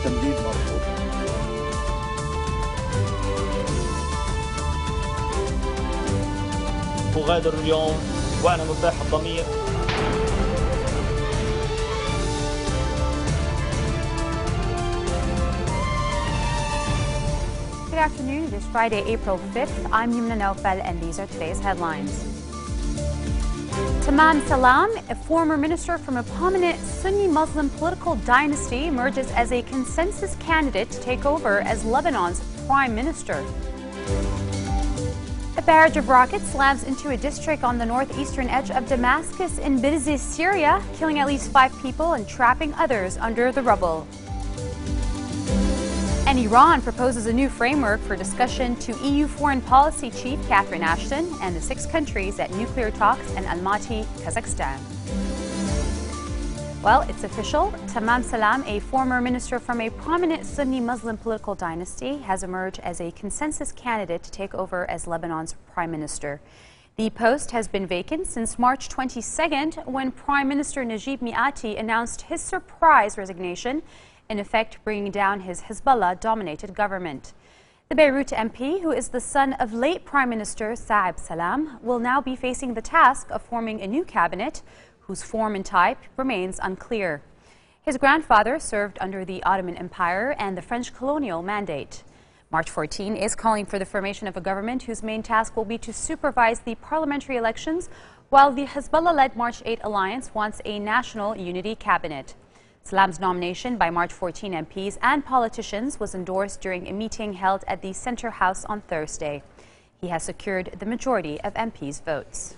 التمديد مرفوض. أغادر اليوم وأنا مرتاح الضمير. Good afternoon. It is Friday, April 5th. I'm Yumna Naufal, and these are today's headlines. Tamam Salam, a former minister from a prominent Sunni Muslim political dynasty, emerges as a consensus candidate to take over as Lebanon's prime minister. A barrage of rockets slams into a district on the northeastern edge of Damascus in Birzeh, Syria, killing at least 5 people and trapping others under the rubble. And Iran proposes a new framework for discussion to EU Foreign Policy Chief Catherine Ashton and the 6 countries at nuclear talks in Almaty, Kazakhstan. Well, it's official. Tamam Salam, a former minister from a prominent Sunni Muslim political dynasty, has emerged as a consensus candidate to take over as Lebanon's prime minister. The post has been vacant since March 22nd, when Prime Minister Najib Mikati announced his surprise resignation, in effect bringing down his Hezbollah-dominated government. The Beirut MP, who is the son of late Prime Minister Saeb Salam, will now be facing the task of forming a new cabinet whose form and type remains unclear. His grandfather served under the Ottoman Empire and the French colonial mandate. March 14 is calling for the formation of a government whose main task will be to supervise the parliamentary elections, while the Hezbollah-led March 8 alliance wants a national unity cabinet. Salam's nomination by March 14 MPs and politicians was endorsed during a meeting held at the Center House on Thursday. He has secured the majority of MPs' votes.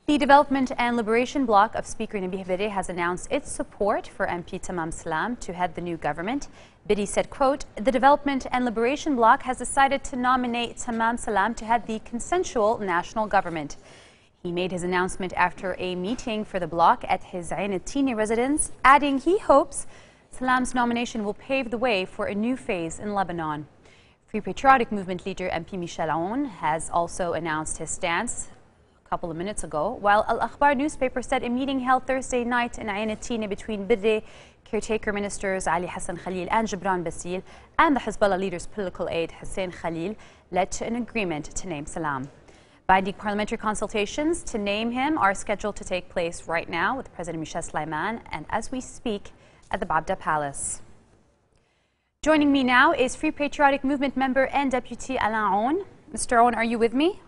The Development and Liberation Bloc of Speaker Nabih Berri has announced its support for MP Tamam Salam to head the new government. Berri said, quote, "The Development and Liberation Bloc has decided to nominate Tamam Salam to head the consensual national government." He made his announcement after a meeting for the bloc at his Ain al-Tini residence, adding he hopes Salam's nomination will pave the way for a new phase in Lebanon. Free Patriotic Movement leader MP Michel Aoun has also announced his stance a couple of minutes ago, while Al-Akhbar newspaper said a meeting held Thursday night in Ain al-Tini between Berri caretaker ministers Ali Hassan Khalil and Gibran Bassil and the Hezbollah leader's political aide Hussein Khalil led to an agreement to name Salam. Binding parliamentary consultations to name him are scheduled to take place right now with President Michel Sleiman and as we speak at the Babda Palace. Joining me now is Free Patriotic Movement member and deputy Alain Aoun. Mr. Aoun, are you with me?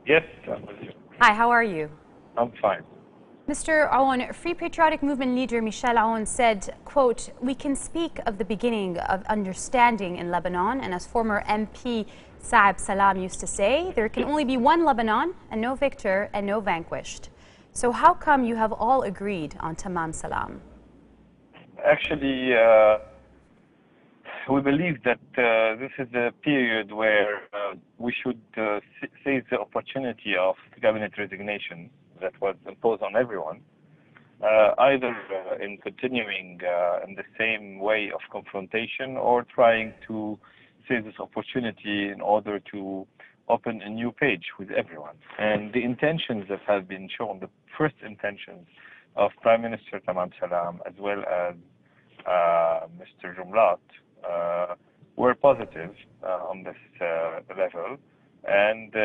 Yes, I'm with you. Hi, how are you? I'm fine. Mr. Aoun, Free Patriotic Movement leader Michel Aoun said, quote, "We can speak of the beginning of understanding in Lebanon, and as former MP Saeb Salam used to say, there can only be one Lebanon and no victor and no vanquished. So how come you have all agreed on Tamam Salam?" Actually, we believe that this is a period where we should seize the opportunity of cabinet resignation that was imposed on everyone, either in continuing in the same way of confrontation or trying to seize this opportunity in order to open a new page with everyone. And the intentions that have been shown, the first intentions of Prime Minister Tamam Salam as well as Mr. Jumlat were positive on this level. And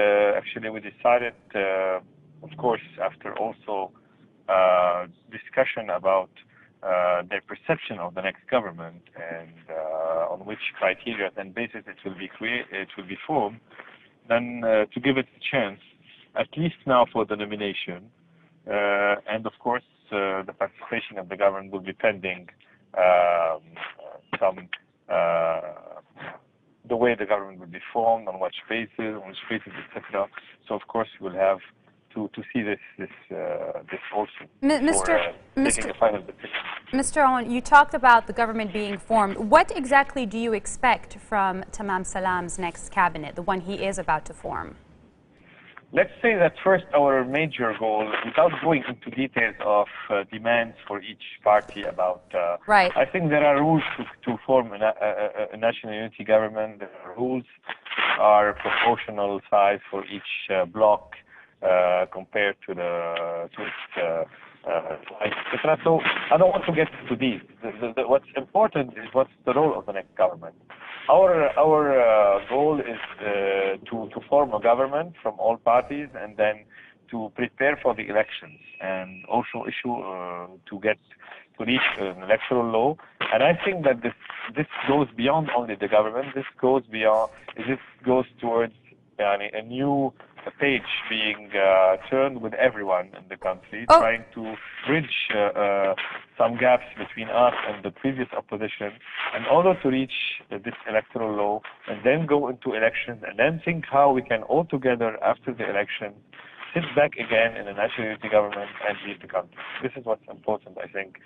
actually we decided, of course, after also discussion about their perception of the next government and on which criteria and basis it will be formed, then to give it a chance, at least now for the nomination, and of course the participation of the government will be pending the way the government will be formed, on which basis, etc. So of course we'll have to see this also taking a final decision. Mr. Aoun, you talked about the government being formed. What exactly do you expect from Tamam Salam's next cabinet, the one he is about to form? Let's say that first our major goal, without going into details of demands for each party about, right. I think there are rules to form a national unity government. There are rules that are proportional size for each bloc compared to its etc. So I don't want to get into these. What's important is what's the role of the next government. Our goal is to form a government from all parties and then to prepare for the elections and also issue to reach an electoral law. And I think that this goes beyond only the government. This goes towards a new page being turned with everyone in the country, trying to bridge some gaps between us and the previous opposition in order to reach this electoral law and then go into elections and then think how we can all together after the election sit back again in a national unity government and lead the country. This is what's important, I think.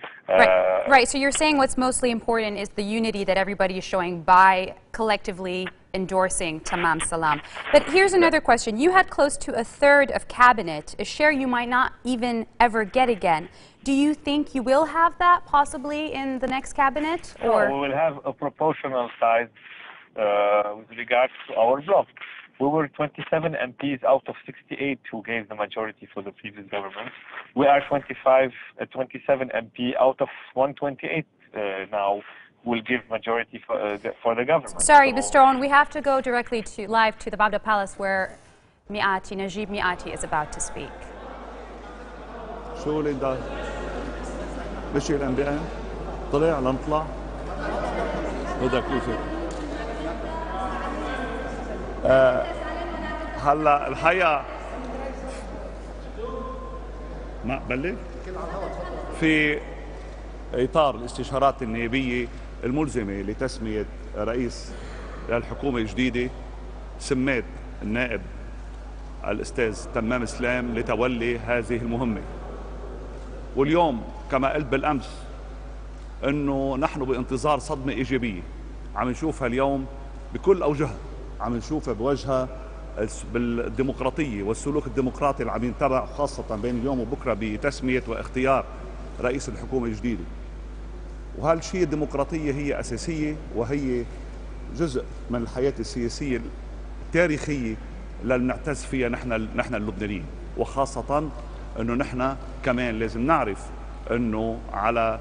Right. So you're saying what's mostly important is the unity that everybody is showing by collectively endorsing Tamam Salam. But here's another question. You had close to a third of cabinet, a share you might not even ever get again. Do you think you will have that possibly in the next cabinet? Or? No, we will have a proportional size with regards to our bloc. We were 27 MPs out of 68 who gave the majority for the previous government. We are 27 MP out of 128 now will give majority for the government. Sorry, Mr. Owen, we have to go directly live to the Baghdad Palace where Najib Miati is about to speak. شو اللي ده؟ مشي الانبياء طلع لنطلع هذاك يوسف. هلا الحقيقه ما بلش في اطار الاستشارات النيابيه الملزمه لتسميه رئيس للحكومه الجديده، سميت النائب الاستاذ تمام سلام لتولي هذه المهمه. واليوم كما قلت بالامس انه نحن بانتظار صدمه ايجابيه عم نشوفها اليوم بكل اوجهها، عم نشوفها بوجهها بالديمقراطيه والسلوك الديمقراطي اللي عم ينتبع خاصه بين اليوم وبكره بتسميه واختيار رئيس الحكومه الجديده. وهالشيء الديمقراطيه هي اساسيه وهي جزء من الحياه السياسيه التاريخيه اللي نعتز فيها نحن اللبنانيين، وخاصه انه نحن كمان لازم نعرف انه على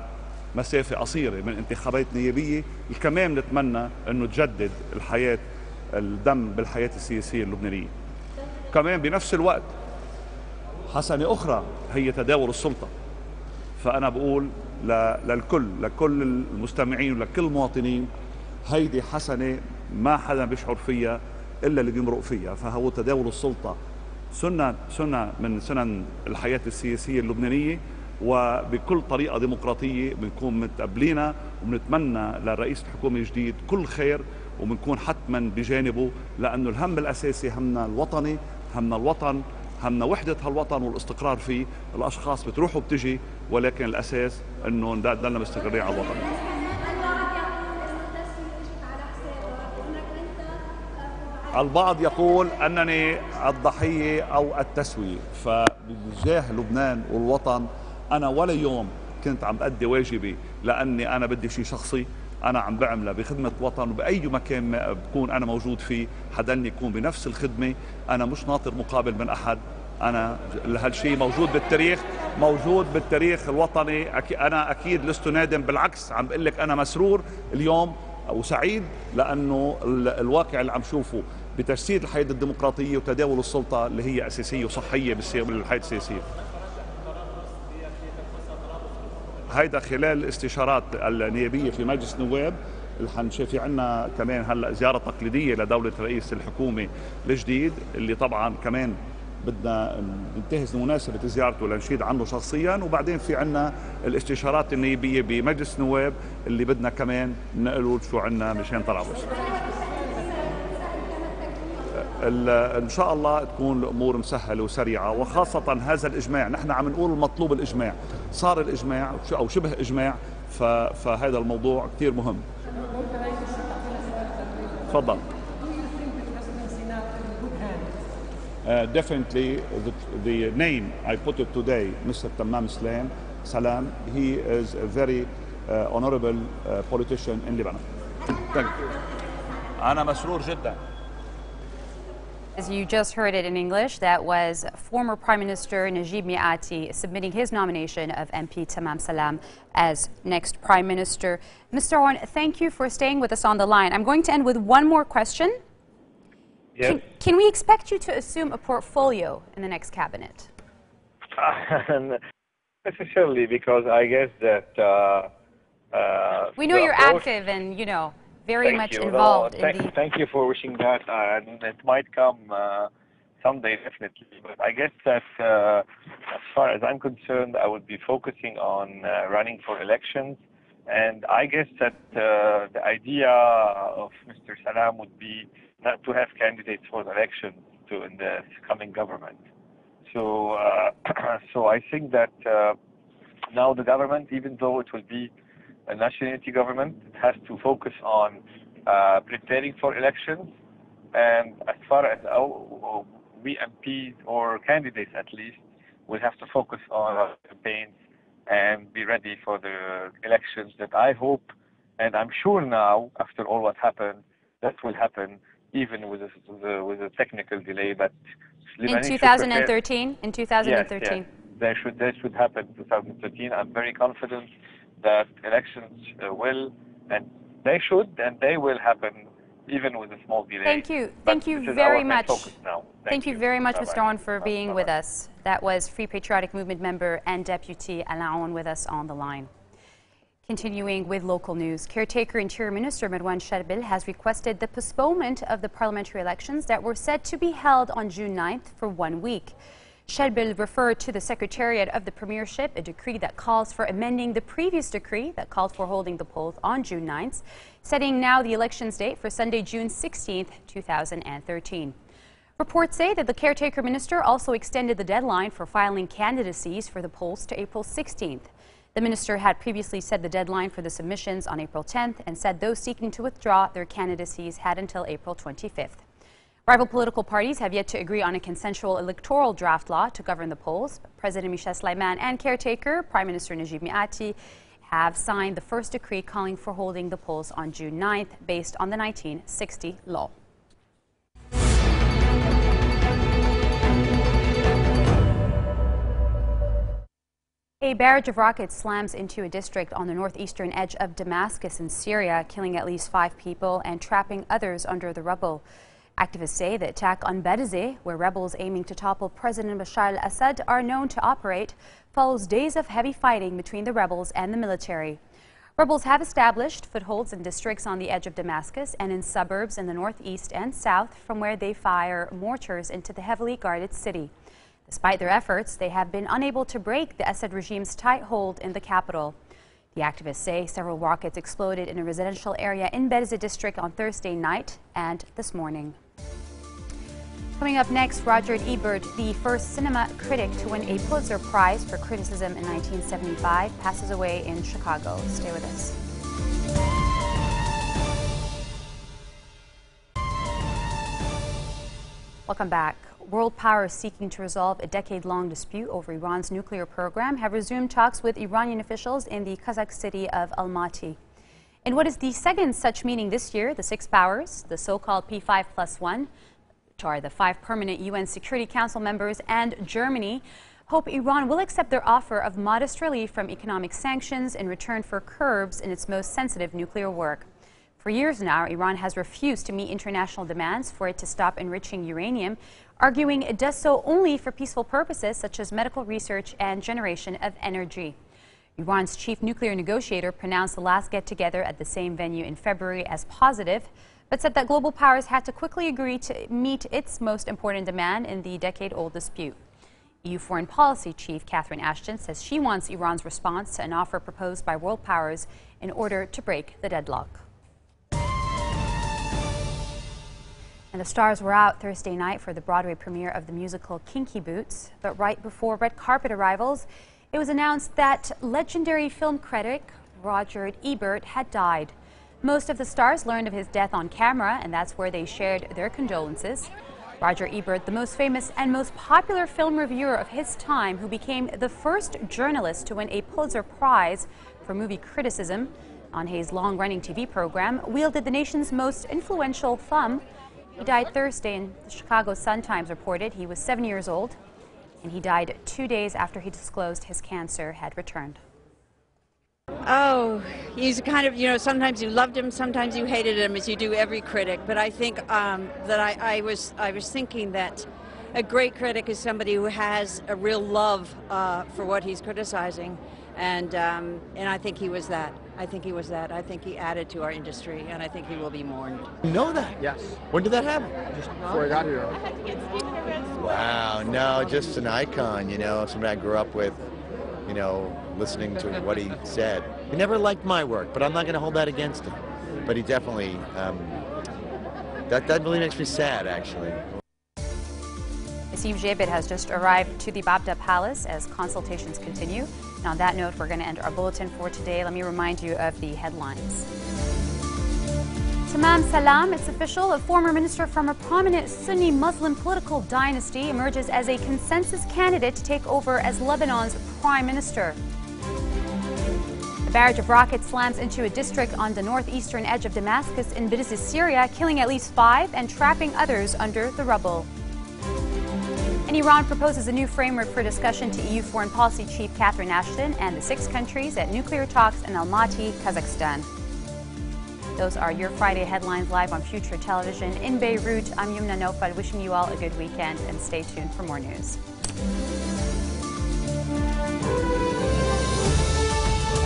مسافه قصيره من انتخابات نيابيه كمان نتمنى انه تجدد الحياه الدم بالحياه السياسيه اللبنانيه. كمان بنفس الوقت حسنه اخرى هي تداول السلطه. فانا بقول لكل المستمعين ولكل المواطنين هيدي حسنه ما حدا بيشعر فيها الا اللي بيمرق فيها. فهو تداول السلطه سنه من سنن الحياه السياسيه اللبنانيه، وبكل طريقه ديمقراطيه بنكون متقبلينها وبنتمنى للرئيس الحكومه الجديد كل خير وبنكون حتما بجانبه، لانه الهم الاساسي همنا الوطني، همنا الوطن، همنا وحده هالوطن والاستقرار فيه. الاشخاص بتروح وبتجي ولكن الاساس انه نضلنا مستقرين على الوطن. البعض يقول أنني الضحية أو التسوية، فبجاه لبنان والوطن أنا ولا يوم كنت عم بأدي واجبي لأني أنا بدي شيء شخصي، أنا عم بعمله بخدمة وطن، وبأي مكان ما بكون أنا موجود فيه حدلني يكون بنفس الخدمة. أنا مش ناطر مقابل من أحد، أنا هالشيء موجود بالتاريخ الوطني. أنا أكيد لست نادم، بالعكس عم بقول لك أنا مسرور اليوم وسعيد لأنه الواقع اللي عم شوفه بتجسيد الحياة الديمقراطية وتداول السلطة اللي هي أساسية وصحية بالحياة السياسية. هيدا خلال الاستشارات النيابية في مجلس النواب اللي في عنا كمان هلا زيارة تقليدية لدولة رئيس الحكومة الجديد، اللي طبعا كمان بدنا ننتهز مناسبة زيارته لنشيد عنه شخصيا. وبعدين في عنا الاستشارات النيابية بمجلس النواب اللي بدنا كمان نقلوا شو عنا مشان طلعوا. ان شاء الله تكون الامور مسهله وسريعه، وخاصه هذا الاجماع نحن عم نقول المطلوب الاجماع، صار الاجماع او شبه اجماع، فهذا الموضوع كثير مهم. تفضل. Definitely the name I put it today, Mr. Tamam Salam, he is a very honorable politician in Lebanon. Thank you. أنا مسرور جدا. As you just heard it in English, that was former Prime Minister Najib Mikati submitting his nomination of MP Tamam Salam as next Prime Minister. Mr. Awan, thank you for staying with us on the line. I'm going to end with one more question. Yes. Can we expect you to assume a portfolio in the next cabinet? Necessarily, because I guess that we know you're active and, you know, very much involved in the... Thank you for wishing that, and it might come someday, definitely. But I guess that as far as I'm concerned, I would be focusing on running for elections. And I guess that the idea of Mr. Salam would be not to have candidates for the election in the coming government. So, so I think that now the government, even though it will be a national unity government, it has to focus on preparing for elections. And as far as we MPs or candidates at least, will have to focus on our campaigns and be ready for the elections that I hope, and I'm sure now, after all what happened, that will happen even with a technical delay. But in 2013? In 2013? Yes, yes. That should happen in 2013. I'm very confident that elections will, and they should, and they will happen even with a small delay. Thank you. Thank you very much. Thank you very much, Mr. Awan, for being with us. That was Free Patriotic Movement member and Deputy Alain Awan with us on the line. Continuing with local news, caretaker Interior Minister Marwan Sharbil has requested the postponement of the parliamentary elections that were set to be held on June 9th for 1 week. Sharbil referred to the Secretariat of the Premiership, a decree that calls for amending the previous decree that called for holding the polls on June 9th, setting now the elections date for Sunday, June 16th, 2013. Reports say that the caretaker minister also extended the deadline for filing candidacies for the polls to April 16th. The minister had previously set the deadline for the submissions on April 10th and said those seeking to withdraw their candidacies had until April 25th. Rival political parties have yet to agree on a consensual electoral draft law to govern the polls. President Michel Sleiman and caretaker Prime Minister Najib Mikati have signed the first decree calling for holding the polls on June 9th based on the 1960 law. A barrage of rockets slams into a district on the northeastern edge of Damascus in Syria, killing at least 5 people and trapping others under the rubble. Activists say the attack on Bedzeh, where rebels aiming to topple President Bashar al-Assad are known to operate, follows days of heavy fighting between the rebels and the military. Rebels have established footholds in districts on the edge of Damascus and in suburbs in the northeast and south, from where they fire mortars into the heavily guarded city. Despite their efforts, they have been unable to break the Assad regime's tight hold in the capital. The activists say several rockets exploded in a residential area in Bedzeh district on Thursday night and this morning. Coming up next, Roger Ebert, the first cinema critic to win a Pulitzer Prize for criticism in 1975, passes away in Chicago. Stay with us. Welcome back. World powers seeking to resolve a decade-long dispute over Iran's nuclear program have resumed talks with Iranian officials in the Kazakh city of Almaty. In what is the second such meeting this year, the 6 powers, the so-called P5+1, which are the 5 permanent UN Security Council members, and Germany, hope Iran will accept their offer of modest relief from economic sanctions in return for curbs in its most sensitive nuclear work. For years now, Iran has refused to meet international demands for it to stop enriching uranium, arguing it does so only for peaceful purposes such as medical research and generation of energy. Iran's chief nuclear negotiator pronounced the last get-together at the same venue in February as positive, but said that global powers had to quickly agree to meet its most important demand in the decade-old dispute. EU Foreign Policy Chief Catherine Ashton says she wants Iran's response to an offer proposed by world powers in order to break the deadlock. And the stars were out Thursday night for the Broadway premiere of the musical Kinky Boots. But right before red carpet arrivals, it was announced that legendary film critic Roger Ebert had died. Most of the stars learned of his death on camera, and that's where they shared their condolences. Roger Ebert, the most famous and most popular film reviewer of his time, who became the first journalist to win a Pulitzer Prize for movie criticism on his long-running TV program, wielded the nation's most influential thumb. He died Thursday, and the Chicago Sun-Times reported he was 7 years old, and he died 2 days after he disclosed his cancer had returned. Oh, he's kind of, sometimes you loved him, sometimes you hated him, as you do every critic. But I think that I was thinking that a great critic is somebody who has a real love for what he's criticizing, and I think he was that. I think he was that. I think he added to our industry, and I think he will be mourned. You know that? Yes. When did that happen? Just before I got here. Wow, no, just an icon, somebody I grew up with, listening to what he said. He never liked my work, but I'm not going to hold that against him. But he definitely, that really makes me sad, actually. Steve Jabit has just arrived to the Babda Palace as consultations continue. And on that note, we're going to end our bulletin for today. Let me remind you of the headlines. Tamam Salam, it's official. A former minister from a prominent Sunni Muslim political dynasty emerges as a consensus candidate to take over as Lebanon's prime minister. A barrage of rockets slams into a district on the northeastern edge of Damascus in Bidis, Syria, killing at least 5 and trapping others under the rubble. And Iran proposes a new framework for discussion to EU Foreign Policy Chief Catherine Ashton and the 6 countries at nuclear talks in Almaty, Kazakhstan. Those are your Friday headlines live on Future Television in Beirut. I'm Yumna Nofal, wishing you all a good weekend, and stay tuned for more news.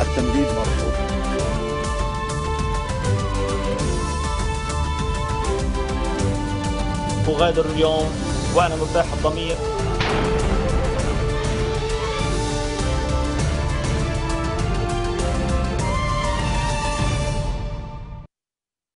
التمديد مرفوض. أغادر اليوم وأنا مرتاح الضمير.